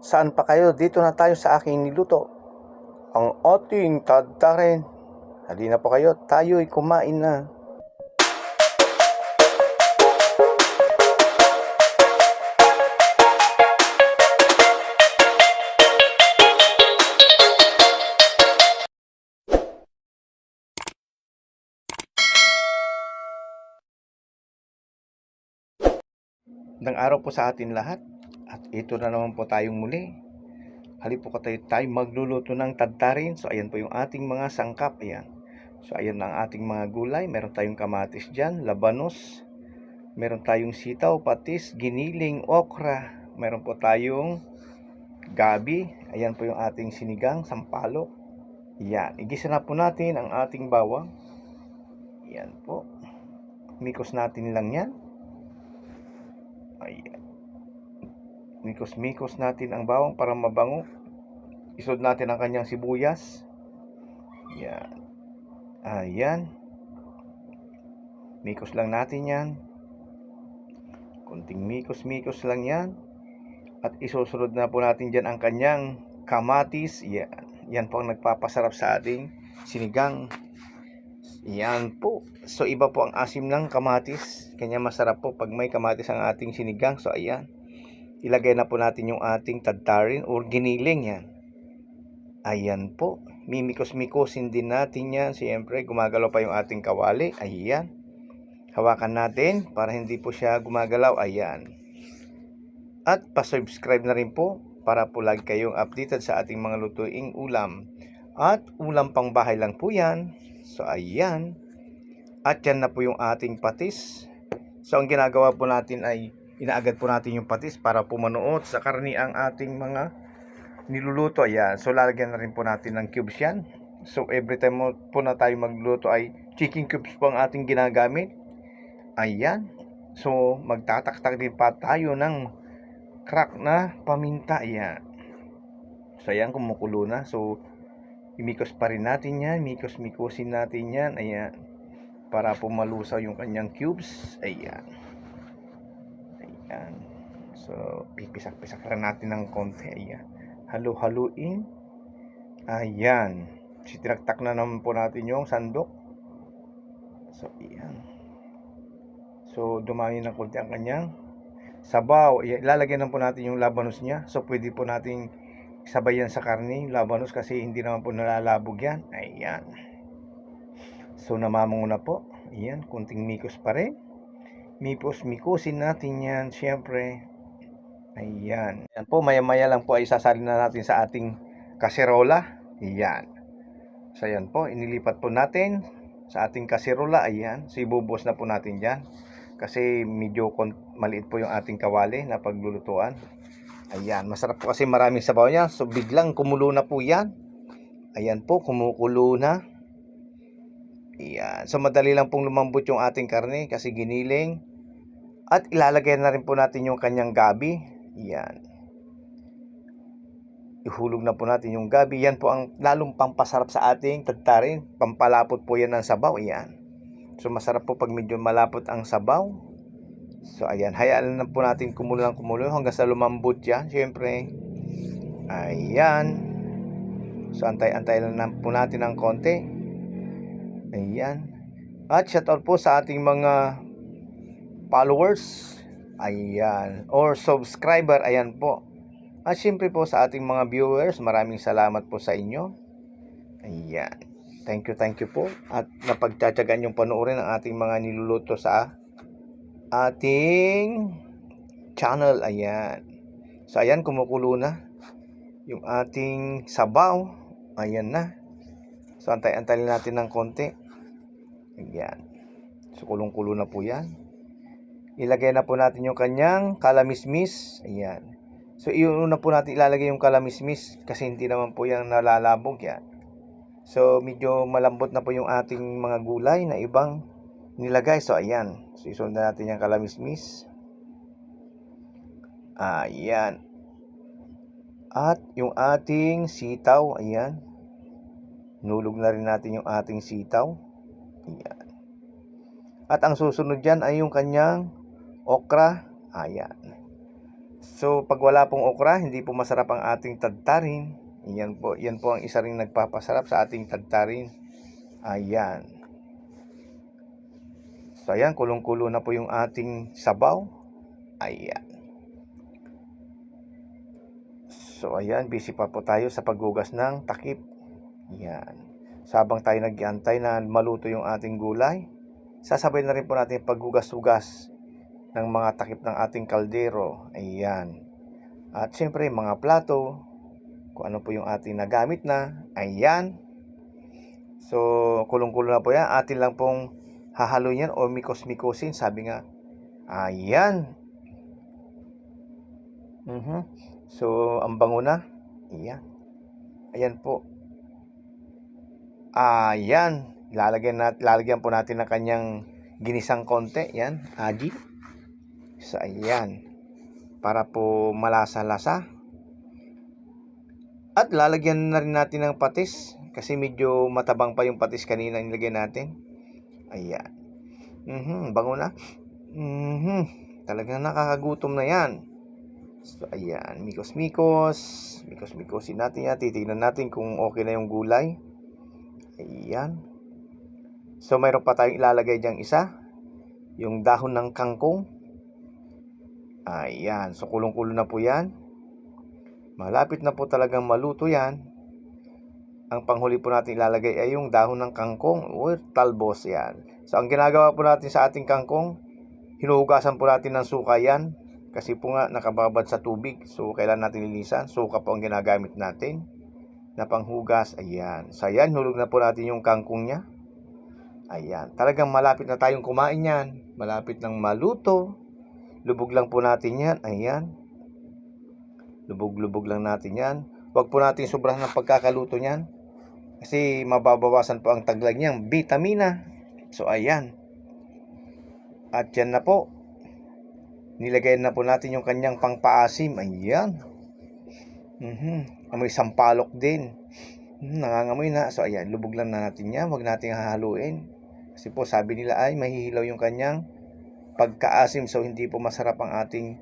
Saan pa kayo? Dito na tayo sa aking niluto. Ang ating tadtarin. Halina po kayo, tayo'y kumain na. Ng araw po sa atin lahat. At ito na naman po tayong muli. Halip po tayo magluluto ng tadtarin. So ayan po yung ating mga sangkap. Ayan. So ayan ang ating mga gulay. Meron tayong kamatis dyan, labanos. Meron tayong sitaw, patis, giniling, okra. Meron po tayong gabi. Ayan po yung ating sinigang, sampalok. Ayan. Igisa na po natin ang ating bawang. Ayan po. Mikos natin lang yan. Ayan. Mikos-mikos natin ang bawang para mabango. Isod natin ang kanyang sibuyas. Ayan. Ayan. Mikos lang natin yan. Kunting mikos-mikos lang yan. At isusunod na po natin dyan ang kanyang kamatis. Yan. Yan po ang nagpapasarap sa ating sinigang. Yan po. So iba po ang asim ng kamatis. Kanya masarap po pag may kamatis ang ating sinigang. So ayan. Ilagay na po natin yung ating tadtarin or giniling yan. Ayan po. Mimikos-mikosin din natin yan. Siyempre gumagalaw pa yung ating kawali. Ayan. Hawakan natin para hindi po siya gumagalaw. Ayan. At pa-subscribe na rin po para po lagi kayong updated sa ating mga lutuing ulam. At ulam pang bahay lang po yan. So ayan. At yan na po yung ating patis. So ang ginagawa po natin ay inaagad po natin yung patis para po manuot sa karni ang ating mga niluluto. Ayan. So lalagyan na rin po natin ng cubes yan. So every time po na tayo magluluto ay chicken cubes po ang ating ginagamit. Ayan. So magtataktak din pa tayo ng crack na paminta. Ayan. So ayan, kumukulo na. So imikos pa rin natin yan. Mikos-mikosin natin yan. Ayan. Para po malusaw yung kanyang cubes. Ayan. Ayan. So pipisak-pisak lang natin ng konti. Ayan. Halu-haluin. Ayan. Tinaktak na naman po natin yung sandok. So ayan. So dumami ng konti ang kanyang sabaw. Ilalagyan na po natin yung labanos niya. So pwede po nating sabayan sa karne yung labanos kasi hindi naman po nalalabog yan. Ayan. So namamango na po. Ayan. Kunting mikos pa rin. Mikosin natin yan. Siyempre. Ayan. Ayan po. Maya-maya lang po ay sasalin na natin sa ating kaserola. Ayan. So ayan po. Inilipat po natin sa ating kaserola. Ayan. So ibubuhos na po natin dyan. Kasi medyo maliit po yung ating kawali na paglulutuan. Ayan, masarap po kasi maraming sabaw niya. So biglang kumulo na po yan. Ayan po, kumukulo na. Ayan, so madali lang pong lumambot yung ating karne kasi giniling. At ilalagay na rin po natin yung kanyang gabi. Ayan. Ihulog na po natin yung gabi. Yan po ang lalong pampasarap sa ating tadtarin. Pampalapot po yan ng sabaw. Ayan. So masarap po pag medyo malapot ang sabaw. So ayan, hayaan na po natin kumulo hanggang sa lumambot yan. Siyempre. Ayan. So antay-antay lang po natin ng konti. Ayan. At shoutout po sa ating mga followers. Ayan. Or subscriber. Ayan po. At siyempre po sa ating mga viewers, maraming salamat po sa inyo. Ayan. Thank you po. At napagtsatsagaan yung panoorin ang ating mga niluluto sa ating channel. Ayan. So ayan, kumukulo na yung ating sabaw. Ayan na. So antay-antay natin ng konti. Ayan. So kulong-kulo na po yan. Ilagay na po natin yung kanyang kalamismis. Ayan. So iuna po natin ilalagay yung kalamismis kasi hindi naman po yan nalalabog yan. So medyo malambot na po yung ating mga gulay na ibang nilagay. So ayan. So isunod na natin yung kalamismis. Ayan. At yung ating sitaw. Ayan. Nulog na rin natin yung ating sitaw. Ayan. At ang susunod dyan ay yung kanyang okra. Ayan. So, pag wala pong okra, hindi po masarap ang ating tadtarin. Yan po ang isa ring nagpapasarap sa ating tadtarin. Ayan. So, ayan, kulong-kulo na po yung ating sabaw. Ayan. So, ayan, busy pa po tayo sa paghugas ng takip. Ayan. Sabang tayo nag-iantay na maluto yung ating gulay, sasabay na rin po natin paghugas-hugas ng mga takip ng ating kaldero. Ayan. At syempre, mga plato, kung ano po yung ating nagamit na. Ayan. So, kulong-kulo na po yan. Atin lang pong hahaluin yan o mikos-mikosin. Sabi nga, ayan. So, ang bango na. Ayan. Ayan po. Ayan. Lalagyan po natin ng kanyang ginisang konti. Yan. Aji. So, ayan. Para po malasa-lasa. At lalagyan na rin natin ng patis. Kasi medyo matabang pa yung patis kanina nilagyan natin. Ayan. Bango na. Talagang nakakagutom na yan. So, ayan. Mikos-mikosin natin yan. Titignan natin kung okay na yung gulay. Ayan. So, mayroon pa tayong ilalagay diyang isa. Yung dahon ng kangkong. Ayan. So, kulong-kulo na po yan. Malapit na po talagang maluto yan. Ang panghuli po natin ilalagay ay yung dahon ng kangkong o talbos yan. So, ang ginagawa po natin sa ating kangkong, hinuhugasan po natin ng suka yan. Kasi po nga nakababad sa tubig. So, kailangan natin linisan. Suka po ang ginagamit natin na panghugas. Ayan. So, ayan. Hulog na po natin yung kangkong niya. Ayan. Talagang malapit na tayong kumain yan. Malapit nang maluto. Lubog lang po natin yan. Ayan. Lubog-lubog lang natin yan. Huwag po natin sobrahan ng pagkakaluto niyan. Kasi mababawasan po ang taglag niyang vitamina. So, ayan. At yan na po. Nilagay na po natin yung kanyang pangpaasim. Ayan. Amoy sampalok din. Nangangamoy na. So, ayan. Lubog lang na natin yan. Huwag natin hahaluin. Kasi po, sabi nila ay mahihilaw yung kanyang pagkaasim. So, hindi po masarap ang ating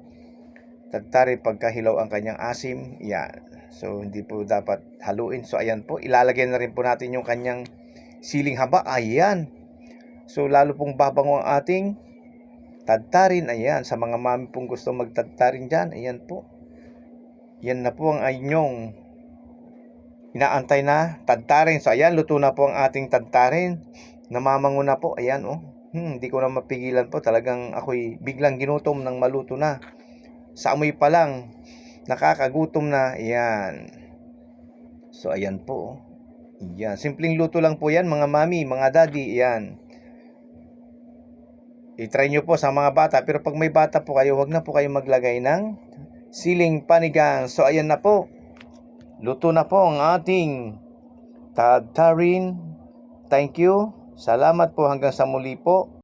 tadtari pagkahilaw ang kanyang asim. Yan. So, hindi po dapat haluin. So, ayan po. Ilalagay na rin po natin yung kanyang siling haba. Ayan. So, lalo pong babango ang ating tadtarin. Ayan. Sa mga mami pong gusto magtadtarin dyan. Ayan po. Yan na po ang inyong inaantay na tadtarin. So, ayan. Luto na po ang ating tadtarin. Namamango na po. Ayan, oh. Hindi ko na mapigilan po. Talagang ako'y biglang ginutom ng maluto na. Sa amoy pa lang, nakakagutom na. Ayan. So, ayan po. Ayan. Simpleng luto lang po yan, mga mami, mga daddy. Ayan. I-try nyo po sa mga bata. Pero pag may bata po kayo, wag na po kayo maglagay ng siling panigang. So, ayan na po. Luto na po ang ating tadtarin. Thank you. Salamat po hanggang sa muli po.